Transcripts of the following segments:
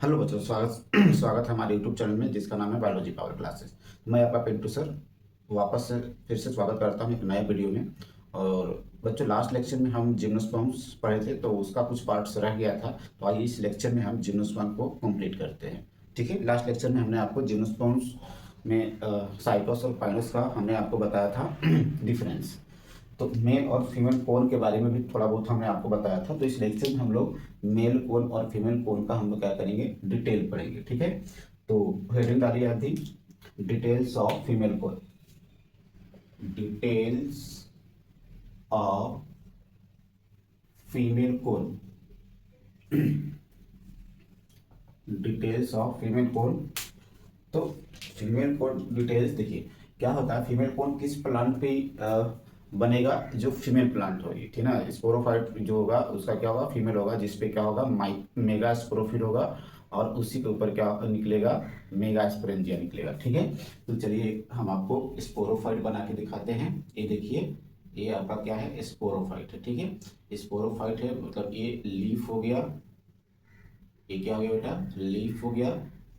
Hello बच्चों, स्वागत स्वागत है हमारे यूट्यूब चैनल में जिसका नाम है बायोलॉजी पावर क्लासेस। मैं आपका पिंटू सर वापस से फिर से स्वागत करता हूं एक नए वीडियो में। और बच्चों, लास्ट लेक्चर में हम जिम्नोस्पर्म्स पढ़े थे तो उसका कुछ पार्ट्स रह गया था। तो आइए इस लेक्चर में हम जिम्नोस्पर्म को कंप्लीट करते हैं। ठीक है, लास्ट लेक्चर में हमने आपको जिम्नोस्पर्म्स में साइटोस और पाइनस का हमने आपको बताया था डिफरेंस। तो मेल और फीमेल कोन के बारे में भी थोड़ा बहुत हमने आपको बताया था। तो इस लेक्चर में हम लोग मेल कोन और फीमेल कोन का हम लोग क्या करेंगे, डिटेल पढ़ेंगे। ठीक है, तो हेडिंग डालिए आप भी, details of female cone. Details of female cone. Details of female cone. तो फीमेल कोन डिटेल्स देखिए क्या होता है। फीमेल कोन किस प्लांट पे बनेगा, जो फीमेल प्लांट होगी, ठीक ना। स्पोरोफाइट जो होगा उसका क्या होगा, फीमेल होगा, जिसपे क्या होगा, मेगा स्पोरोफिल होगा। और उसी के ऊपर क्या निकलेगा, मेगा स्पोरेंजिया निकलेगा। ठीक है, तो चलिए हम आपको स्पोरोफाइट बना के दिखाते हैं। ये देखिए, ये आपका क्या है, स्पोरोफाइट है। ठीक है, स्पोरोफाइट है मतलब ये लीफ हो गया। ये क्या हो गया बेटा, लीफ हो गया।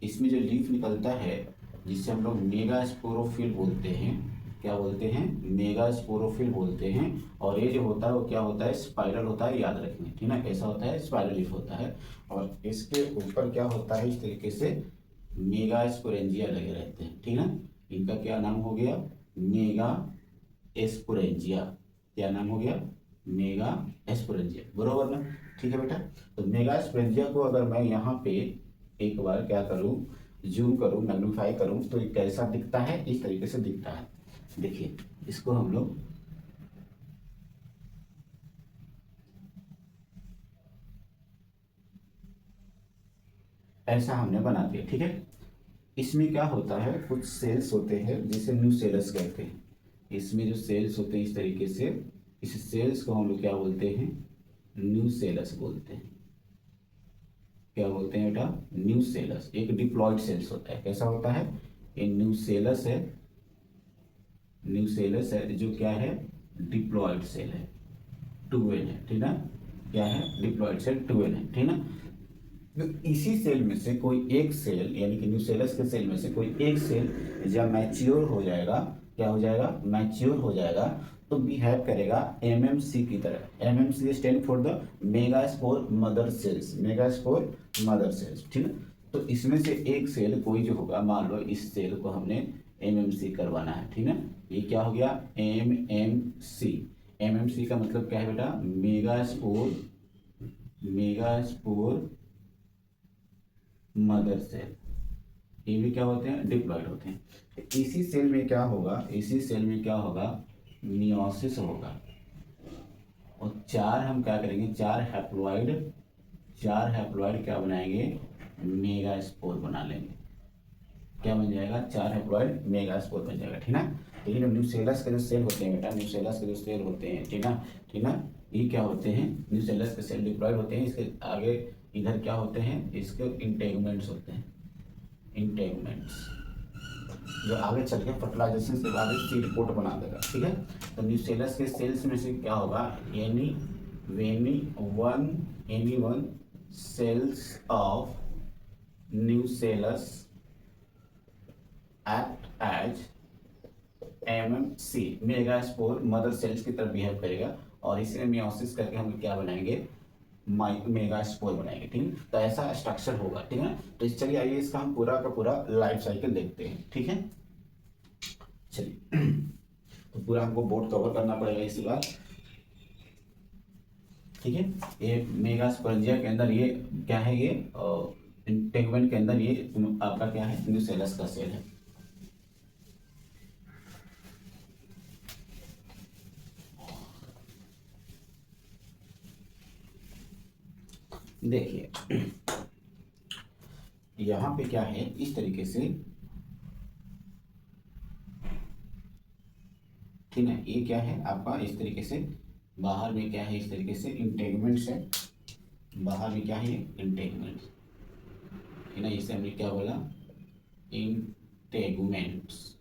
इसमें जो लीफ निकलता है जिससे हम लोग मेगा स्पोरोफिल बोलते हैं, क्या बोलते हैं, मेगा स्पोरोफिल बोलते हैं। और ये जो होता है वो क्या होता है, स्पाइरल होता है, याद रखना। ठीक ना, कैसा होता है, स्पाइरल लीफ होता है। और इसके ऊपर क्या होता है, इस तरीके से मेगा स्पोरेंजिया लगे रहते हैं। ठीक ना, इनका क्या नाम हो गया, मेगा एस्पोरेंजिया। क्या नाम हो गया, मेगा एस्पोरेंजिया, बरोबर ना। ठीक है बेटा, तो मेगा एस्पोरेंजिया को अगर मैं यहाँ पे एक बार क्या करूँ, जूम करूँ, मैग्नीफाई करूँ, तो ये कैसा दिखता है, इस तरीके से दिखता है। देखिए, इसको हम लोग ऐसा हमने बना दिया। ठीक है, इसमें क्या होता है, कुछ सेल्स होते हैं जिसे न्यूसेलस कहते हैं। इसमें जो सेल्स होते हैं इस तरीके से, इस सेल्स को हम लोग क्या बोलते हैं, न्यूसेलस बोलते हैं। क्या बोलते हैं बेटा, न्यूसेलस। एक डिप्लॉयड सेल्स होता है, कैसा होता है, ये न्यूसेलस है। न्यूसेलस है जो क्या है, डिप्लॉयड सेल है, टूवेल है। ठीक ना, क्या है, डिप्लॉयड सेल, टूवेल है। ठीक ना, तो इसी सेल में से कोई एक सेल, यानी कि न्यूसेलस के सेल में से कोई एक सेल जब मैच्योर हो जाएगा, क्या हो जाएगा, मैच्योर हो जाएगा, तो बिहेव करेगा एमएमसी की तरह। MMC stand for the megaspore mother sales, megaspore mother sales. ठीक है, तो इसमें से एक सेल कोई जो होगा, मान लो इस सेल को हमने एमएमसी करवाना है। ठीक है, ये क्या हो गया, एमएमसी। एमएमसी का मतलब क्या है बेटा, मेगास्पोर, मेगास्पोर मदर सेल। ये भी क्या होते हैं, डिप्लॉयड होते हैं। इसी सेल में क्या होगा, इसी सेल में क्या होगा, मियोसिस होगा। और चार हम क्या करेंगे, चार हैप्लॉइड, चार हैप्लॉइड क्या बनाएंगे, मेगा स्पोर बना लेंगे। क्या बन जाएगा, चार हैप्लॉइड मेगा स्पोर बन जाएगा। ठीक ना, तो ये न्यूसेलस के जो सेल होते हैं बेटा, न्यूसेलस के जो सेल होते हैं, ठीक ना, ठीक ना, ये क्या होते हैं, न्यूसेलस के सेल डिप्लॉयड होते हैं। इसके आगे इधर क्या होते हैं, इसके इंटेगमेंट्स होते हैं, इंटेगमेंट्स, जो आगे चल के फर्टिलाइजेशन के बाद सीड कोट बना देगा। ठीक है, तो न्यूसेलस के सेल्स में से क्या होगा, एनी वेनी one, any one cells of nucellus act as MMC, megaspore mother cells की तरफ बिहेव करेगा। और इसे मियोसिस करके हम क्या बनाएंगे, मेगा स्पोर बनाएंगे। ठीक है, तो ऐसा स्ट्रक्चर होगा। ठीक है, तो इस चलिए आइए इसका हम पूरा का पूरा लाइफ साइकिल देखते हैं। ठीक है, चलिए तो पूरा हमको बोर्ड कवर करना पड़ेगा इसी बार। ठीक है, ये मेगा स्पोरेंजिया के अंदर ये क्या है, ये इंटेगमेंट के अंदर ये आपका क्या है, न्यूसेलस का सेल है। देखिए यहाँ पे क्या है, इस तरीके से, ठीक है, ये क्या है आपका, इस तरीके से बाहर में क्या है, इस तरीके से इंटेगमेंट्स है। बाहर में क्या है, इंटेगमेंट्स, ठीक है, इसे हमने क्या बोला, इंटेगमेंट्स।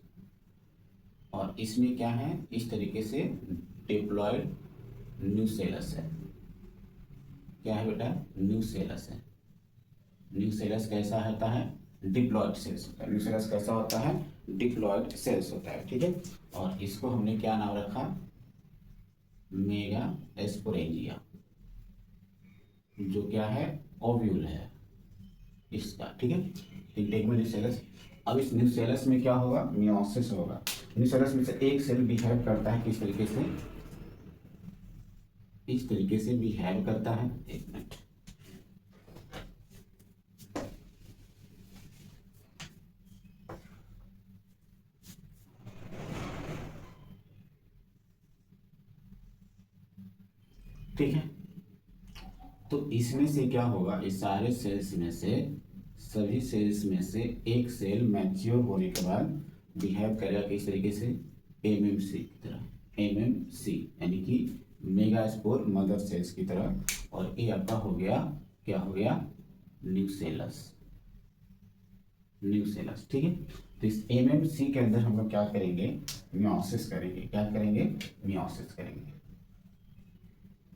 और इसमें क्या है, इस तरीके से डिप्लॉयड न्यूसेलस है। क्या है बेटा, न्यूसेलस है। न्यूक्लियस कैसा होता है, डिप्लॉयड सेल्स होता है। न्यूक्लियस कैसा होता है, डिप्लॉयड सेल्स होता है, ठीक है। और इसको हमने क्या नाम रखा, मेगा स्पोरेंजिया, जो क्या है, ओव्यूल है इसका, ठीक है। इंटेक में न्यूक्लियस, अब इस न्यूक्लियस में क्या होगा, मियोसिस होगा। न्यूक्लियस में से एक सेल बिहेव करता है किस तरीके से, इस तरीके से बिहेव करता है, एक मिनट, ठीक है। तो इसमें से क्या होगा, इस सारे सेल्स में से, सभी सेल्स में से एक सेल मैच्योर होने के बाद बिहेव करेगा किस तरीके से, एमएमसी की तरह, एमएमसी यानी कि मेगास्पोर मदर सेल्स की तरह। और ये आपका हो गया, क्या हो गया, न्यूक्लियस, न्यूक्लियस, ठीक है। तो इस एमएमसी के अंदर हम लोग क्या करेंगे, मियोसिस करेंगे, क्या करेंगे, मियोसिस करेंगे।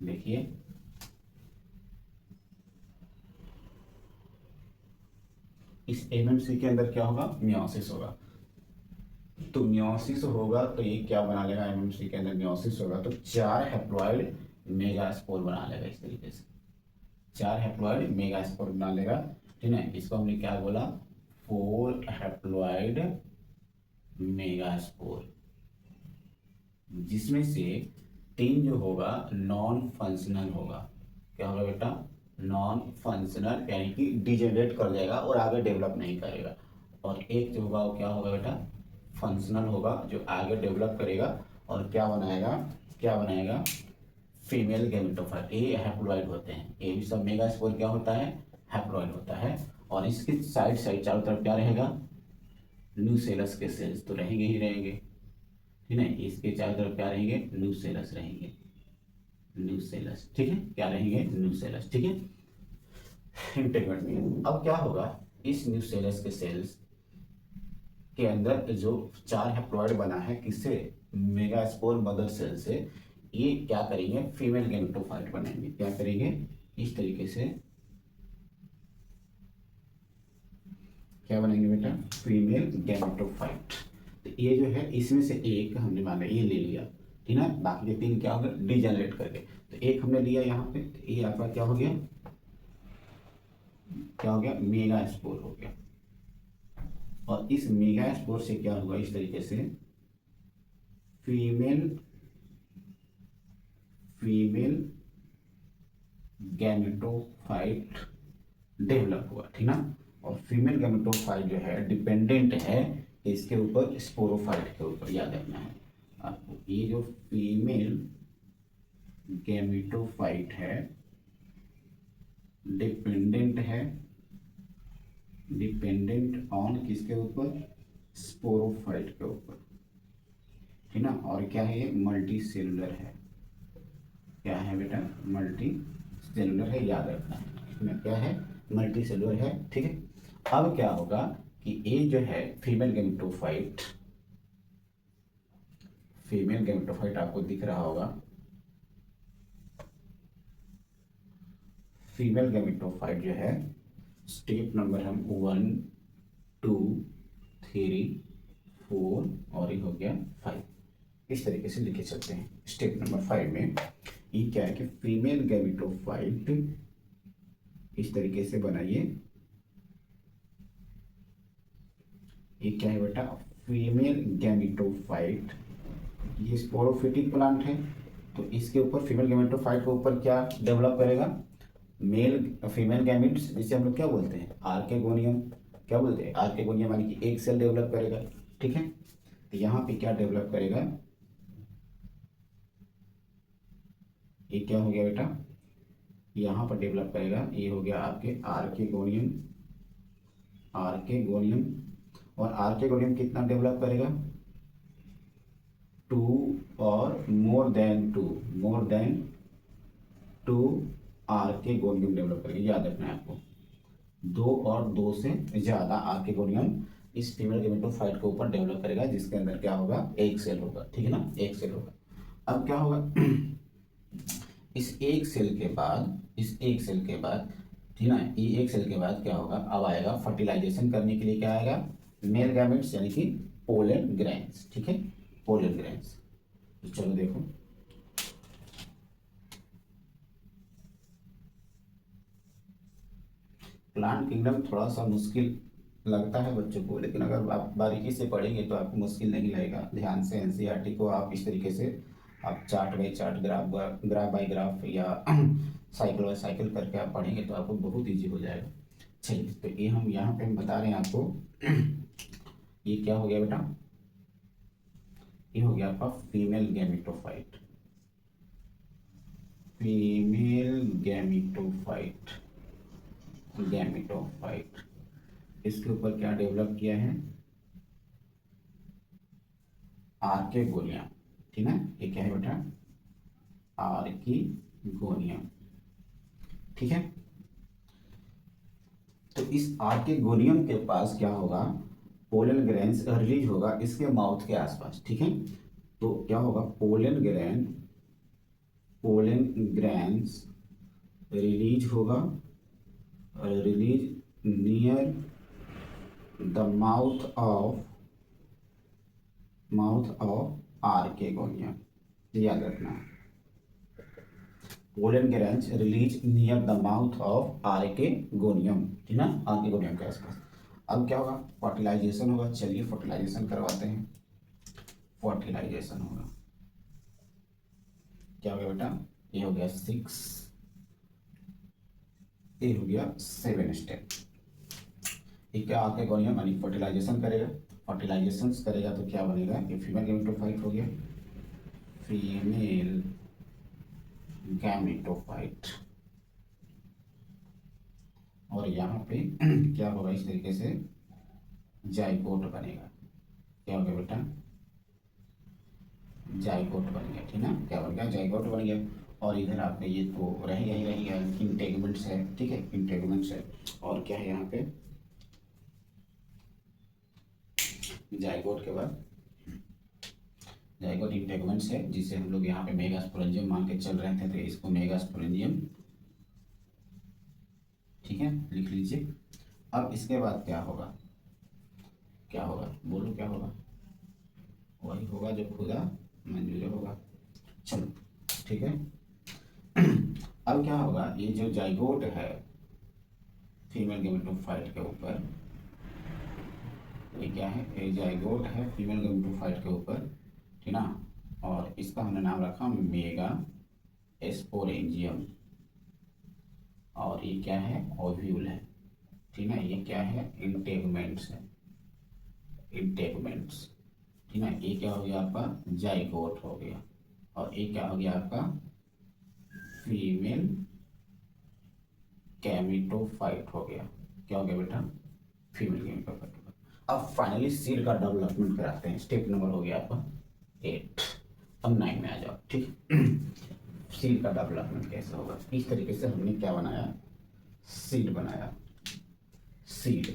देखिए इस एमएमसी के अंदर क्या होगा, मियोसिस होगा। तो मियोसिस होगा तो ये क्या बना लेगा, एमएमसी के अंदर मियोसिस होगा तो 4 हैप्लॉइड मेगास्पोर बना लेगा इस तरीके से, 4 हैप्लॉइड मेगास्पोर बना लेगा, ठीक है। इसको हमने क्या बोला, 4 हैप्लॉइड मेगास्पोर, जिसमें से 3 जो होगा नॉन फंक्शनल होगा। क्या होगा बेटा, नॉन फंक्शनल यानी कि डिजेनरेट कर जाएगा और आगे डेवलप नहीं करेगा। और एक जो होगा वो क्या होगा बेटा, फंक्शनल होगा, जो आगे डेवलप करेगा और क्या बनाएगा, क्या बनाएगा, फीमेल गैमेटोफाइट। ये हैप्लॉइड होते हैं, ये भी सब मेगास्पोर क्या होता है, हैप्लॉइड होता है। और इसके साइड साइड चारों तरफ क्या रहेगा, न्यूक्लियस के सेल्स तो रहेंगे ही रहेंगे, ठीक है। इसके चारों तरफ क्या रहेंगे, न्यूक्लियस रहेंगे, न्यूक्लियस, ठीक है, क्या रहेंगे, न्यूक्लियस, ठीक है। इंटीग्रेट में अब क्या होगा, इस न्यूक्लियस के सेल्स के अंदर जो 4 हैप्लॉइड बना है किससे, मेगास्पोर मदर सेल से, ये क्या करेंगे, फीमेल गैमेटोफाइट बनेंगे। क्या करेंगे, इस तरीके से क्या बनेंगे बेटा, फीमेल गैमेटोफाइट। तो ये जो है इसमें से एक हमने मान लिया, ये ले लिया, ठीक है। बाकी के 3 क्या हो गए, डिजेनरेट करके। तो एक हमने लिया यहाँ पे, तो ये आपका क्या हो गया, क्या हो गया, मेगास्पोर हो गया। और इस मेगास्पोर से क्या होगा, इस तरीके से फीमेल फीमेल गैमेटोफाइट डेवलप हुआ, ठीक ना। और फीमेल गैमेटोफाइट जो है डिपेंडेंट है इसके ऊपर, स्पोरोफाइट के ऊपर, याद रखना है आपको। ये जो फीमेल गैमेटोफाइट है डिपेंडेंट ऑन किसके ऊपर, स्पोरोफाइट के ऊपर, ठीक ना। और क्या है, ये मल्टी सेलुलर है। क्या है बेटा, मल्टी सेलुलर है, याद रखना है, क्या है, मल्टी सेलुलर है, ठीक है। अब क्या होगा कि ये जो है फीमेल गैमेटोफाइट आपको दिख रहा होगा, फीमेल गैमेटोफाइट जो है, स्टेप नंबर हम 1 2 3 4 और ये हो गया 5, इस तरीके से लिखे चलते हैं। स्टेप नंबर 5 में ये क्या है कि फीमेल गैमेटोफाइट इस तरीके से बनाइए। ये क्या है बेटा, फीमेल गैमेटोफाइट, ये स्पोरोफिटिक प्लांट है। तो इसके ऊपर फीमेल गैमेटोफाइट के ऊपर क्या डेवलप करेगा, मेल फीमेल गैमेट्स, जिसे हम लोग क्या बोलते हैं, आर्केगोनियम। क्या बोलते हैं, आर्केगोनियम, यानी कि एक सेल डेवलप करेगा, ठीक है। तो यहाँ पे क्या डेवलप करेगा, ये क्या हो गया बेटा, यहाँ पर डेवलप करेगा, ये हो गया आपके आर्केगोनियम। और आर्केगोनियम कितना डेवलप करेगा, 2 और more than to archegonium develop करेगा, याद रखना है आपको। 2 और 2 से ज़्यादा आर्केगोनियम इस फीमेल गैमेटोफाइट के ऊपर डेवलप करेगा, जिसके अंदर क्या होगा, एक सेल होगा, ठीक है ना, एक सेल होगा। अब क्या होगा, इस एक सेल के बाद, ठीक है ना। ये एक सेल के बाद क्या होगा, अब आएगा फर्टिलाइजेशन करने के लिए, क्या आएगा, मेल गैमेट्स यानी कि पोलन ग्रेन्स। ठीक है, पोलन ग्रेन्स। तो चलो देखो, प्लांट किंगडम थोड़ा सा मुश्किल लगता है बच्चों को, लेकिन अगर आप बारीकी से पढ़ेंगे तो आपको मुश्किल नहीं लगेगा। ध्यान से एनसीईआरटी को आप इस तरीके से आप chart by chart, graph by graph या साइकिल बाई साइकिल करके आप पढ़ेंगे तो आपको बहुत ईजी हो जाएगा। चलिए, तो ये हम यहाँ पे हम बता रहे हैं आपको ये क्या हो गया बेटा, ये हो गया आपका female gametophyte. Female gametophyte, gametophyte, इसके ऊपर क्या डेवलप किया है, आर्केगोनियम। ठीक है, ये क्या है बेटा, आर्किगोनियम। ठीक है, तो इस आर्किगोनियम के पास क्या होगा, पोलन ग्रेन्स रिलीज होगा इसके माउथ के आसपास। ठीक है, तो क्या होगा, पोलन ग्रेन्स रिलीज होगा, release near the mouth of archegonium. याद रखना, pollen grains release near the mouth of archegonium. ठीक है, आर्केगोनियम के आसपास। अब क्या होगा, फर्टिलाइजेशन होगा। चलिए फर्टिलाइजेशन करवाते हैं। फर्टिलाइजेशन होगा, क्या हो गया बेटा, ये हो गया 6, ये हो गया 7 स्टेप। ये क्या, आर्केगोनियम यानी फर्टिलाइजेशन करेगा। फर्टिलाइजेशन करेगा तो क्या बनेगा, ये फीमेल गैमेटोफाइट हो गया, फीमेल गैमेटोफाइट। और यहाँ पे क्या होगा, इस तरीके से जाइगोट बनेगा। क्या हो गया बेटा, जाइगोट बन गया। ठीक है, क्या बन गया, जाइगोट बन गया। और इधर आपका ये तो रह गया इंटेगमेंट्स है। ठीक है, इंटेगमेंट्स है। और क्या है यहाँ पे, जाइगोट के बाद जाइगोट इंटेगमेंट्स है, जिसे हम लोग यहाँ पे मेगास्पोरेंजियम मान के चल रहे थे, तो इसको मेगास्पोरेंजियम। ठीक है, लिख लीजिए। अब इसके बाद क्या होगा, क्या होगा, बोलो क्या होगा, वही होगा जो खुदा मंजूर होगा। चलो ठीक है, अब क्या होगा, ये जो जाइगोट है फीमेल गैमेटोफाइट के ऊपर, ये क्या है, ये जाइगोट है फीमेल गैमेटोफाइट के ऊपर। ठीक ना, और इसका हमने नाम रखा मेगा स्पोरेंजियम। और ये क्या है, ओव्यूल है। ठीक है, ये क्या है, इंटेगमेंट्स है, इंटेगमेंट्स। ठीक है, ये क्या हो गया आपका, जाइगोट हो गया। और ये क्या हो गया आपका, फीमेल गैमेटोफाइट हो गया। क्या हो गया बेटा, फीमेल गैमेटोफाइट। अब फाइनली सीड का डेवलपमेंट कराते हैं। स्टेप नंबर हो गया आपका 8। अब 9 में आ जाओ। ठीक, सीड का डेवलपमेंट कैसे होगा, इस तरीके से हमने क्या बनाया, सीड बनाया। सीड,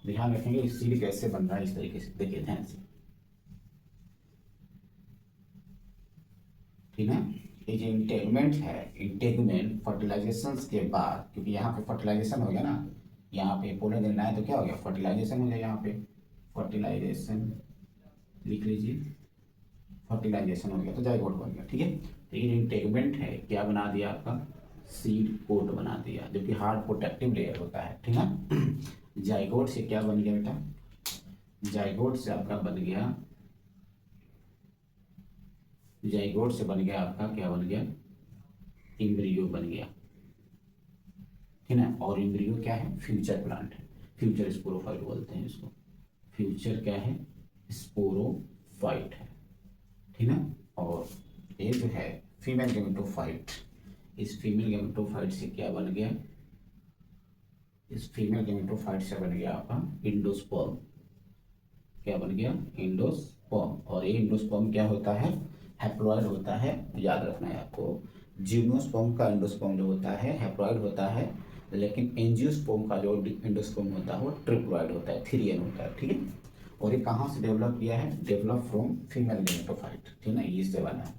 ध्यान रखेंगे इस सीड कैसे बन रहा है, इस तरीके से देखिए ध्यान से। ठीक है, ये जो इंटेगमेंट है, इंटेगमेंट फर्टिलाइजेशन के बाद, क्योंकि यहाँ पे फर्टिलाइजेशन हो गया ना, यहाँ पे पोलन देना है तो क्या हो गया, फर्टिलाइजेशन हो गया। यहाँ पे फर्टिलाइजेशन लिख लीजिए, फर्टिलाइजेशन हो गया तो जाइगोट बन गया। ठीक है, तो ये इंटेगमेंट है क्या बना दिया आपका, सीड कोट बना दिया, जो कि हार्ड प्रोटेक्टिव लेयर होता है। ठीक है, जाइगोट से क्या बन गया बेटा, जाइगोट से आपका बन गया, जाइगोट से बन गया आपका क्या बन गया, एम्ब्रियो बन गया। ठीक है, और एम्ब्रियो क्या है, फ्यूचर प्लांट है, फ्यूचर स्पोरोफाइट बोलते हैं इसको। फ्यूचर क्या है, स्पोरोफाइट है। ठीक है, और ये जो है फीमेल गैमेटोफाइट, इस फीमेल गैमेटोफाइट से क्या बन गया, इस फीमेल गैमेटोफाइट से बन गया आपका इंडोस्पर्म। क्या बन गया, इंडोस्पर्म। और ये इंडोस्पर्म क्या होता है, हैप्लॉइड होता है। याद रखना है आपको, जिम्नोस्पर्म का इंडोस्पर्म जो होता है हैप्लॉइड होता है, लेकिन एंजियोस्पर्म का जो इंडोस्पर्म होता है वो ट्रिप्लॉइड होता है, 3N होता है। ठीक है, और ये कहाँ से डेवलप किया है, डेवलप फ्रॉम फीमेल गैमेटोफाइट। ठीक है ना, ये इससे बना है,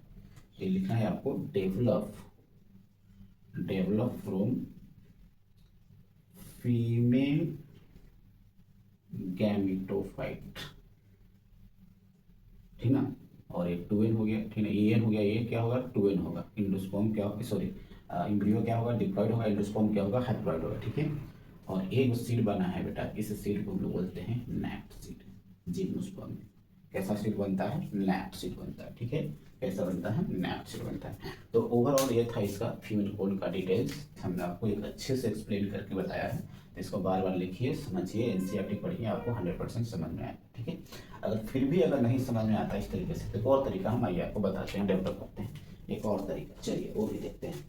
ये लिखना है आपको, develop develop from female gametophyte, ठीक ना। और एक 2n हो गया, ठीक है, एन हो गया, ये क्या होगा 2n होगा। इंडोस्पर्म क्या होगा, सॉरी एम्ब्रियो क्या होगा डिप्लॉयड होगा, एंडोस्पर्म क्या होगा हैप्लॉयड होगा, ठीक है। और एक जो सीड बना है बेटा, इस सीड को हम लोग बोलते हैं नैप्ट सीड। जिम्नोस्पर्म में कैसा सीड बनता है, नैप्ट सीड बनता है, ठीक है। कैसा बनता है, नैप्ट सीड बनता है। तो ओवरऑल ये था इसका फीमेल कोन का डिटेल्स, हमने आपको एक अच्छे से एक्सप्लेन करके बताया है। तो इसको बार बार लिखिए, समझिए, एनसीईआरटी पढ़िए, आपको 100% समझ में आएगा, ठीक है। अगर फिर भी अगर नहीं समझ में आता इस तरीके से, तो एक और तरीका हम आइए आपको बताते हैं, डेवलप करते हैं एक और तरीका, चलिए वो भी देखते हैं।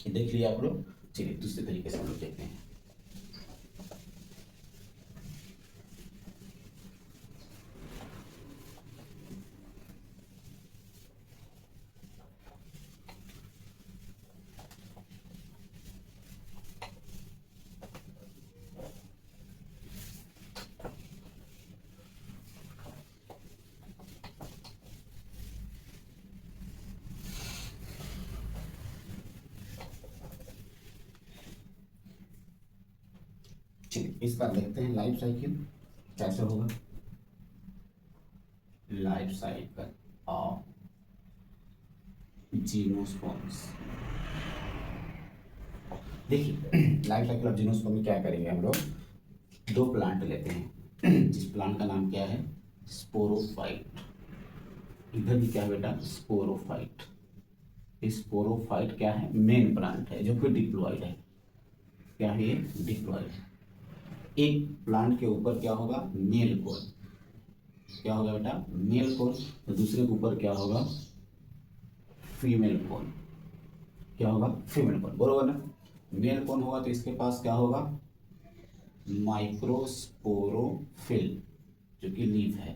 ये देख लिया आप लोग, चलिए दूसरे तरीके से हम लोग देखते हैं। चलिए इसका देखते हैं लाइफ साइकिल कैसे होगा। लाइफ साइकिल ऑफ जिम्नोस्पर्म्स, देखिए लाइफ साइकिल ऑफ जिम्नोस्पर्म में क्या करेंगे हम लोग, दो प्लांट लेते हैं। जिस प्लांट का नाम क्या है, स्पोरोफाइट। इधर भी क्या है बेटा, स्पोरोफाइट। स्पोरोफाइट क्या है, मेन प्लांट है जो कि डिप्लॉयड है। क्या है ये, डिप्लॉयड है। एक प्लांट के ऊपर क्या होगा, मेल कोन, क्या होगा बेटा, मेल कोन। तो दूसरे के ऊपर क्या होगा, फीमेल कोन। क्या होगा, फीमेल कोन, बरोबर ना। मेल कोन होगा तो इसके पास क्या होगा, माइक्रोस्पोरोफिल, जो कि लीफ है,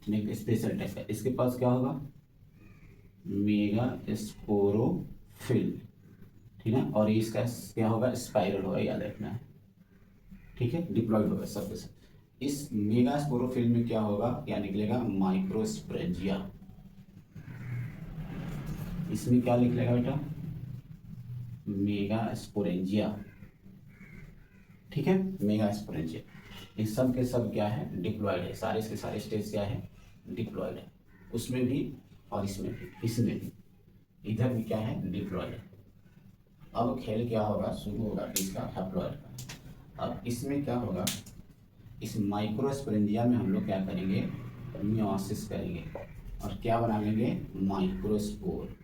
ठीक है, स्पेशल टाइप का। इसके पास क्या होगा, मेगा स्पोरोफिल, ठीक है। और इसका क्या होगा, स्पाइरल होगा, याद रखना है, ठीक है, डिप्लॉयड होगा सब के सब। इस मेगा स्पोरोफिल में क्या होगा, क्या निकलेगा, माइक्रोस्पोरेंजिया। इसमें क्या निकलेगा बेटा, मेगा स्पोरेंजिया, ठीक है, मेगा स्पोरेंजिया। इस सब के सब क्या है, डिप्लॉयड है, सारे के सारे स्टेज क्या है, डिप्लॉयड है। उसमें भी और इसमें भी, इसमें भी, इधर भी क्या है, डिप्लॉयड है। अब खेल क्या होगा, शुरू होगा इसका हैप्लॉयड का। अब इसमें क्या होगा, इस माइक्रोस्पोरेंजिया में हम लोग क्या करेंगे, मियोसिस करेंगे और क्या बना लेंगे, माइक्रोस्पोर,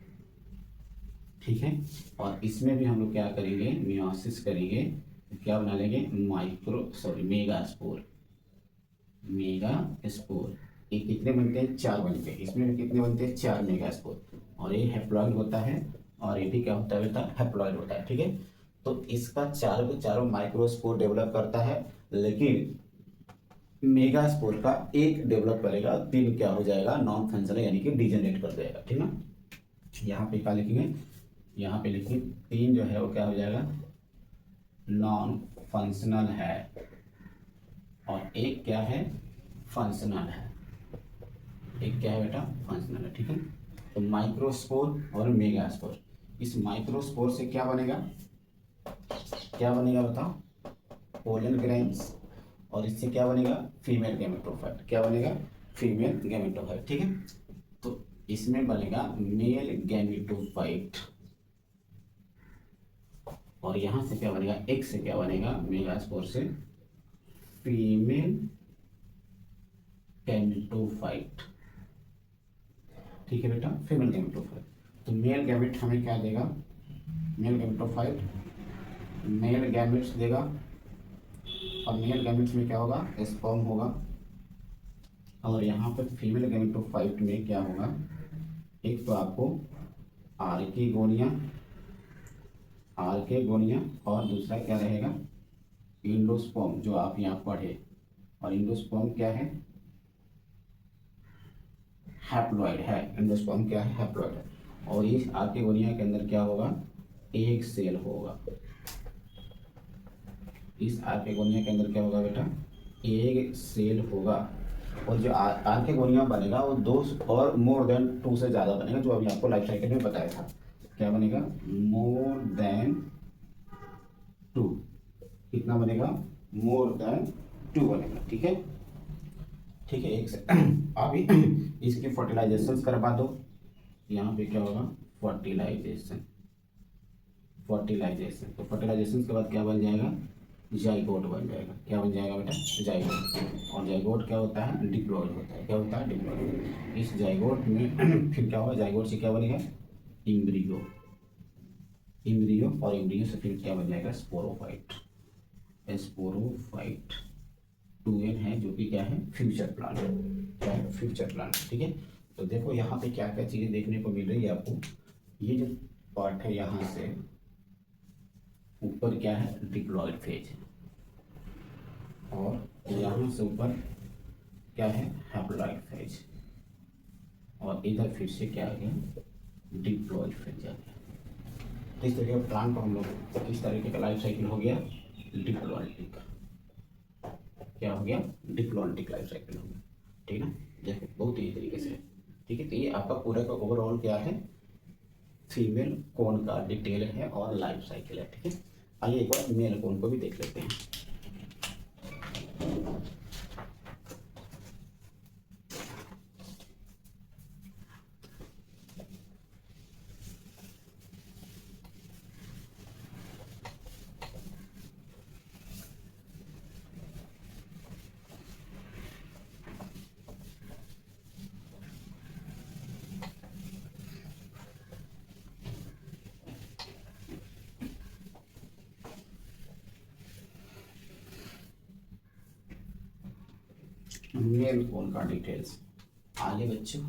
ठीक है। और इसमें भी हम लोग क्या करेंगे, मियोसिस करेंगे, क्या बना लेंगे, मेगा स्पोर। मेगा स्पोर ये कितने बनते हैं, 4 बनते हैं। इसमें भी कितने बनते हैं, 4 मेगा स्पोर। और ये हैप्लॉयड होता है, और ये भी क्या होता है बेटा, हैप्लॉयड होता है, ठीक है। तो इसका चारों के चारों माइक्रोस्पोर डेवलप करता है, लेकिन मेगा स्पोर का एक डेवलप करेगा, 3 क्या हो जाएगा, नॉन फंक्शनल यानी कि डिजेनरेट कर देगा, ठीक ना। यहाँ पे क्या लिखेंगे, यहाँ पे लिखिए 3 जो है वो क्या हो जाएगा, नॉन फंक्शनल है, और एक क्या है, फंक्शनल है। एक क्या है बेटा, फंक्शनल है, ठीक है। तो माइक्रोस्पोर और मेगास्पोर, इस माइक्रोस्पोर से क्या बनेगा, क्या बनेगा बताओ, पोलन ग्रेन्स। और इससे क्या बनेगा, फीमेल गैमेटोफाइट। क्या बनेगा, फीमेल गैमेटोफाइट, ठीक है। तो इसमें बनेगा मेल गैमेटोफाइट, और यहां से क्या बनेगा, एक से क्या बनेगा, मेगास्पोर से फीमेल गैमेटोफाइट, ठीक है बेटा, फीमेल गैमेटोफाइट। तो मेल गैमेट हमें क्या देगा, मेल गैमेटोफाइट मेल गैमेट्स देगा, और मेल गैमेट्स में क्या होगा, स्पर्म होगा। और यहाँ पर फीमेल गैमेटोफाइट में क्या होगा, एक तो आपको आर्किगोनिया, और दूसरा क्या रहेगा, इंडोस्पर्म, जो आप यहाँ पढ़े। और इंडोस्पर्म क्या है, हैप्लॉयड है। इंडोस्पर्म क्या है, हैप्लॉयड है। और इस आर्किगोनिया के अंदर क्या होगा, एक सेल होगा। इस आर्किगोनिया के अंदर क्या होगा बेटा, एक सेल होगा। और जो आर्किगोनिया बनेगा वो 2 और मोर देन 2 से ज़्यादा बनेगा, जो अभी आपको लाइफ साइकिल में बताया था। क्या बनेगा, मोर देन 2, कितना बनेगा, मोर देन 2 बनेगा। ठीक है, ठीक है, एक से अभी इसकी फर्टिलाइजेशन करवा दो। यहाँ पे क्या होगा, फर्टिलाइजेशन, फर्टिलाइजेशन, तो फर्टिलाइजेशन के बाद क्या बन जाएगा, जाइगोट बन जाएगा। क्या बन जाएगा बेटा, जाइगोट। और जाइगोट क्या होता है, डिप्लॉयड होता है। क्या होता है, डिप्लॉयड। इस जाइगोट में फिर क्या होगा, जाइगोट से क्या बनेगा, इम्ब्रियो, इम्ब्रियो, और इम्ब्रियो से फिर क्या बन जाएगा, स्पोरोफाइट, स्पोरोफाइट। 2n है जो कि क्या है, फ्यूचर प्लांट, क्या है, फ्यूचर प्लांट। ठीक है, तो देखो यहाँ पे क्या क्या चीज़ें देखने को मिल रही है आपको। ये जो पार्ट है यहाँ से ऊपर क्या है, डिप्लॉयड फेज, और यहाँ से ऊपर क्या है, हैप्लॉयड फेज, और इधर फिर से क्या आ गया, डिप्लॉयड फेज आ गया। तो इस तरीके का प्लांट को हम लोग किस तरीके का लाइफ साइकिल हो गया, डिप्लॉयडिक, क्या हो गया, डिप्लॉयडिक लाइफ साइकिल हो गया। ठीक है ना, देखो बहुत ही तरीके से। ठीक है, तो ये आपका पूरा का ओवरऑल क्या है, फीमेल कोन का डिटेल है और लाइफ साइकिल है। ठीक है, आइए एक बार मेल कोन को भी देख लेते हैं। मेल कोन का डिटेल्स आगे बच्चों,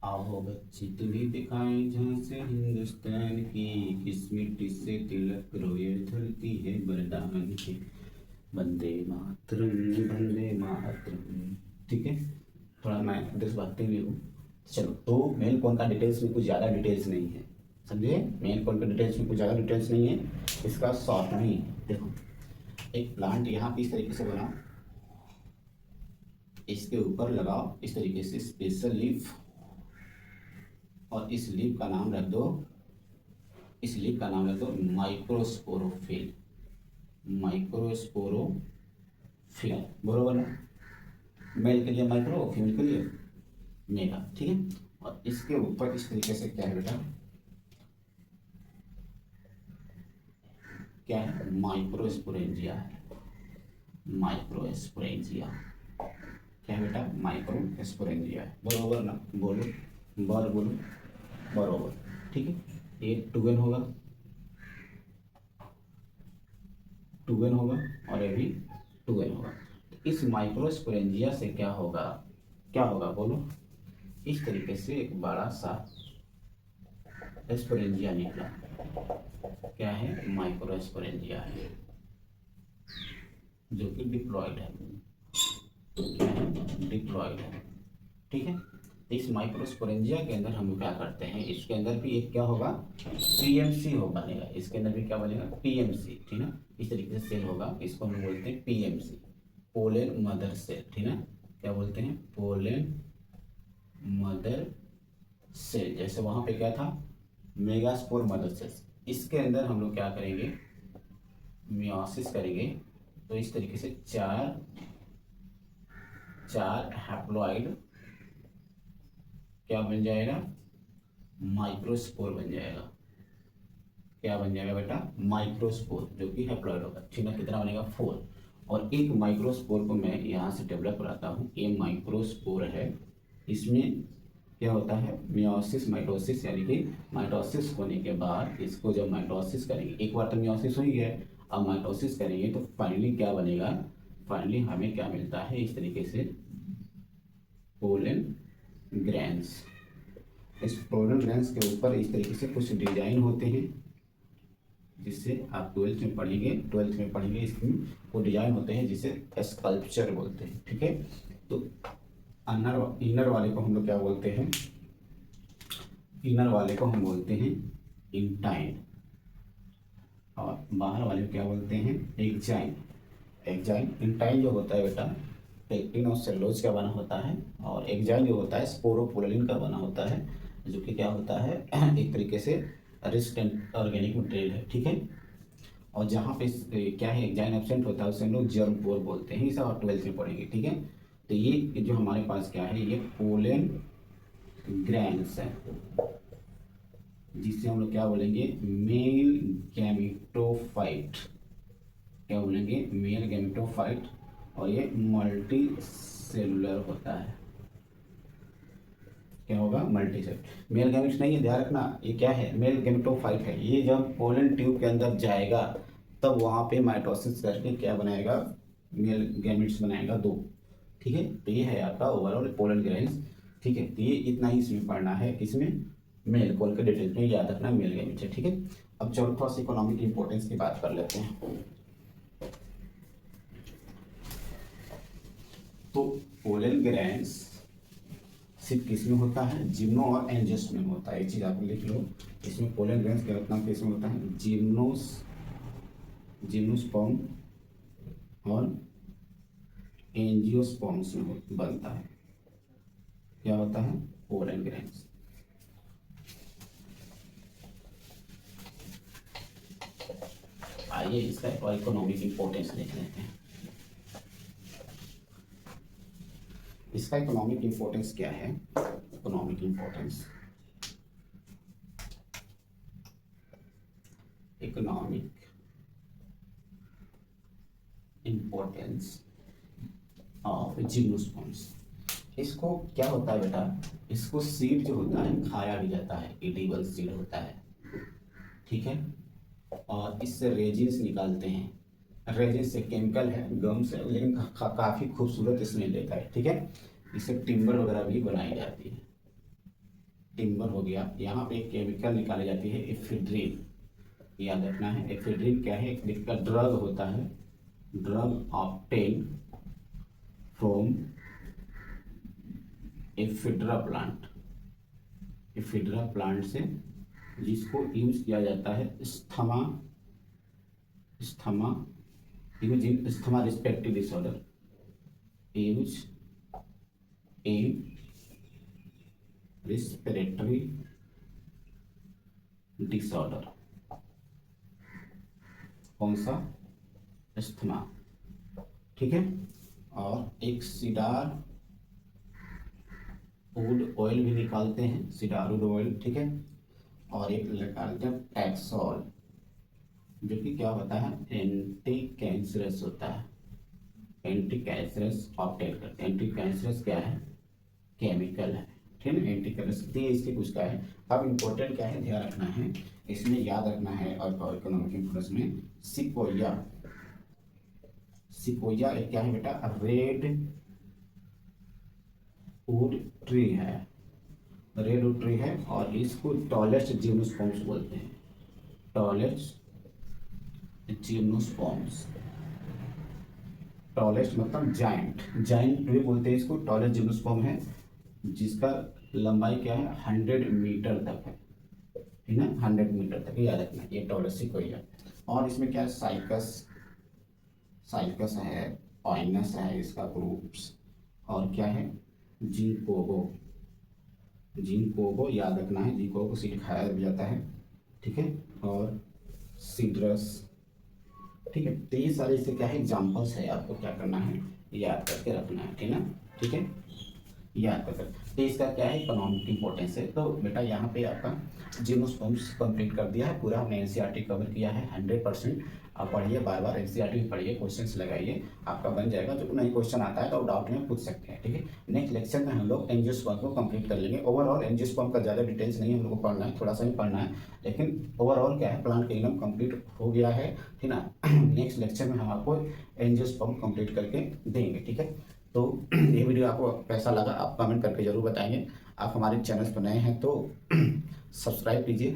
आओ बच्ची तुम्हें दिखाएं झांसे हिंदुस्तान की, किस मिट्टी से तिलक रोए धरती है बलिदान के, वंदे मातरम, वंदे मातरम। ठीक है, थोड़ा मैं देशभक्ति भी हूँ। चलो, तो मेल कौन का डिटेल्स में कुछ ज़्यादा डिटेल्स नहीं है, समझे, मेल कौन का डिटेल्स में कुछ ज़्यादा डिटेल्स नहीं है। इसका शॉर्ट नहीं, देखो एक प्लांट यहाँ पे इस तरीके से बनाओ, इसके ऊपर लगाओ इस तरीके से स्पेशल लीफ, और इस लीफ का नाम रख दो, इस लीफ का नाम रख दो माइक्रोस्पोरोफिल, माइक्रोस्पोरोफिल, बरोबर ना, मेल के लिए माइक्रो, फीमेल के लिए मेगा। ठीक है, और इसके ऊपर इस तरीके से क्या है बेटा, क्या है, माइक्रोस्पोरेंजिया है, माइक्रोस्पोरेंजिया, क्या है बेटा, माइक्रोस्पोरेंजिया है, बरोबर ना, बोलो बोलो, बरोबर। ठीक है, ये 2n होगा, 2n होगा, और ये भी 2n होगा। इस माइक्रोस्पोरेंजिया से क्या होगा, क्या होगा बोलो, इस तरीके से एक बड़ा सा स्पोरेंजिया निकला, क्या है, माइक्रोस्पोरेंजिया है, जो कि डिप्लॉयड है, क्या है, डिप्लॉयड है। ठीक है, तो इस माइक्रोस्पोरेंजिया के अंदर हम क्या करते हैं, इसके अंदर भी एक क्या होगा, पीएमसी हो बनेगा, इसके अंदर भी क्या बनेगा, पीएमसी। ठीक है, इस तरीके से सेल होगा, इसको हम बोलते हैं पीएमसी, पोलन मदर सेल। ठीक है, क्या बोलते हैं, पोलन मदर सेल। जैसे वहां पे क्या था, मेगास्पोर मदर सेल्स, इसके अंदर हम लोग क्या करेंगे, मियोसिस करेंगे, तो इस तरीके से चार हैप्लॉइड क्या बन जाएगा, माइक्रोस्पोर बन जाएगा। क्या बन जाएगा बेटा, माइक्रोस्पोर, जो कि हैप्लॉइड होगा। ठीक है, कितना बनेगा, 4। और एक माइक्रोस्पोर को मैं यहाँ से डेवलप कराता हूँ, ये माइक्रोस्पोर है, इसमें क्या होता है, मियोसिस माइटोसिस, यानी कि माइटोसिस होने के बाद इसको जब माइटोसिस करेंगे, एक बार तो मियोसिस हो ही गया, अब माइटोसिस करेंगे तो फाइनली क्या बनेगा, फाइनली हमें क्या मिलता है, इस तरीके से पोलन ग्रैंस। इस पोलन ग्रैंस के ऊपर इस तरीके से कुछ डिजाइन होते हैं, जिससे आप 12th में पढ़ेंगे इसमें वो डिजाइन होते हैं जिसे स्कल्पचर बोलते हैं। ठीक है, तो इनर वाले को हम लोग क्या बोलते हैं, इनर वाले को हम बोलते हैं इंटाइन, और बाहर वाले को क्या बोलते हैं, एक्जाइन। इंटाइन जो होता है बेटा पेक्टिन और सेलुलोज का बना होता है, और एक्जाइन जो होता है स्पोरोपोलिन का बना होता है, जो कि क्या होता है एक तरीके से रेसिस्टेंट ऑर्गेनिक मटेरियल है, ठीक है। और जहाँ पे क्या है एग्जाइन एब्सेंट होता है उसे हम लोग जर्म पोर बोलते हैं, ये सब आप 12th में पढ़ेंगे, ठीक है। तो ये जो हमारे पास क्या है, ये पोलन ग्रैंस है, जिससे हम लोग क्या बोलेंगे, मेल गैमेटोफाइट, क्या बोलेंगे, मेल गैमेटोफाइट। और ये मल्टी सेलुलर होता है, क्या होगा, मल्टी सेलुलर। मेल गैमेट्स नहीं है, ध्यान रखना, ये क्या है, मेल गैमेटोफाइट है। ये जब पोलन ट्यूब के अंदर जाएगा तब वहाँ पे माइटोसिस करके क्या बनाएगा, मेल गैमेट्स बनाएगा 2, ठीक है। तो ये है आपका ओवरऑल पोलन ग्रैंस, ठीक है। तो ये इतना ही इसमें पढ़ना है, किसमें, मेल कोल के डिटेल्स में याद रखना मेल गैमेट्स है, ठीक है। अब चलो थोड़ा सा इकोनॉमिक इंपॉर्टेंस की बात कर लेते हैं। तो पोलन ग्रैंस सिर्फ किस में होता है, जिम्नो और एंजियोस्पर्म में होता है, ये चीज़ आप लिख लो। इसमें पोलन ग्रैंस क्या होता है, किसमें होता है, जिम्नोस्पर्म और एंजियोस्पर्म्स में बनता है, क्या होता है, पोलन ग्रैंस। आइए इसका एक और इकोनॉमिक इंपॉर्टेंस देख लेते हैं। इसका इकोनॉमिक इंपॉर्टेंस क्या है, economic importance, economic importance of gymnosperms. इसको क्या होता है बेटा, इसको सीड जो होता है खाया भी जाता है, एडिबल सीड होता है, ठीक है। और इससे रेजिन्स निकालते हैं, रेजिन से केमिकल है, गम से, लेकिन काफ़ी खूबसूरत स्मेल देता है, ठीक है। इससे टिम्बर वगैरह भी बनाई जाती है, टिम्बर हो गया। यहाँ पे एक केमिकल निकाली जाती है एफेड्रिन, याद रखना है। एफेड्रिन क्या है, एक ड्रग होता है, drug obtain from ephedra plant, ephedra plant से, जिसको यूज किया जाता है asthma use in asthma respective disorder, use in respiratory disorder, कौन सा, स्थमा, ठीक है। और एक सीडार वुड ऑयल भी निकालते हैं, सीडार वुड ऑयल, ठीक है। और एक निकालते हैं टैक्सोल, जो कि क्या होता है, एंटी कैंसरस होता है, एंटी कैंसरस ऑब्टेन करते हैं। एंटी कैंसरस क्या है, केमिकल है, ठीक है ना, एंटी कैंसरस, ये इसके कुछ का है। अब इम्पोर्टेंट क्या है, ध्यान रखना है, इसमें याद रखना है। और इकोनॉमिक इंपोर्टेंस में सिकोया, सिकोया एक क्या है बेटा, रेड वुड ट्री है, रेड वुड ट्री है। और इसको टॉलेस्ट जिम्नोस्पर्म्स बोलते हैं, टॉलेस्ट जिम्नोस्पर्म्स, टॉलेस्ट मतलब जाइंट, जाइंट भी बोलते हैं इसको, टॉलेस्ट जिम्नोस्पर्म है, जिसका लंबाई क्या है, 100 मीटर तक है, ठीक है, 100 मीटर तक, याद रखना, ये टॉलेस्ट सिकोया। और इसमें क्या है, साइकस है, पाइनस है इसका ग्रुप्स। और क्या है, जिंकोगो याद रखना है, जिंकोगो सीड खाया भी जाता है, ठीक है। और सीड्रस, ठीक है। तो ये सारे इसके क्या है, एग्जाम्पल्स है, आपको क्या करना है, याद करके रखना है, ठीक है, ठीक है, याद कर। तो इसका क्या है, इकोनॉमिक इंपॉर्टेंस है। तो बेटा यहाँ पे आपका जिम्नोस्पर्म्स कंप्लीट कर दिया है पूरा, हमने एनसीईआरटी कवर किया है 100%। आप पढ़िए, बार बार एनसीईआरटी भी पढ़िए, क्वेश्चंस लगाइए, आपका बन जाएगा। जो नहीं क्वेश्चन आता है तो डाउट में पूछ सकते हैं, ठीक है। नेक्स्ट लेक्चर में हम लोग एंजियोस्पर्म को कंप्लीट कर लेंगे। ओवरऑल एंजियोस्पर्म का ज़्यादा डिटेल्स नहीं हम लोग को पढ़ना है, थोड़ा सा ही पढ़ना है, लेकिन ओवरऑल क्या है, प्लांट किंगडम कंप्लीट हो गया है, ठीक ना। नेक्स्ट लेक्चर में हम आपको एंजियोस्पर्म कंप्लीट करके देंगे, ठीक है। तो ये वीडियो आपको कैसा लगा, आप कमेंट करके ज़रूर बताएंगे। आप हमारे चैनल पर नए हैं तो सब्सक्राइब कीजिए,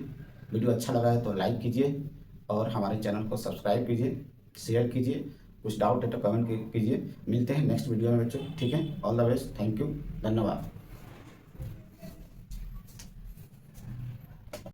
वीडियो अच्छा लगा है तो लाइक कीजिए, और हमारे चैनल को सब्सक्राइब कीजिए, शेयर कीजिए। कुछ डाउट है तो कमेंट कीजिए। मिलते हैं नेक्स्ट वीडियो में बच्चों, ठीक है। All the best, thank you, धन्यवाद।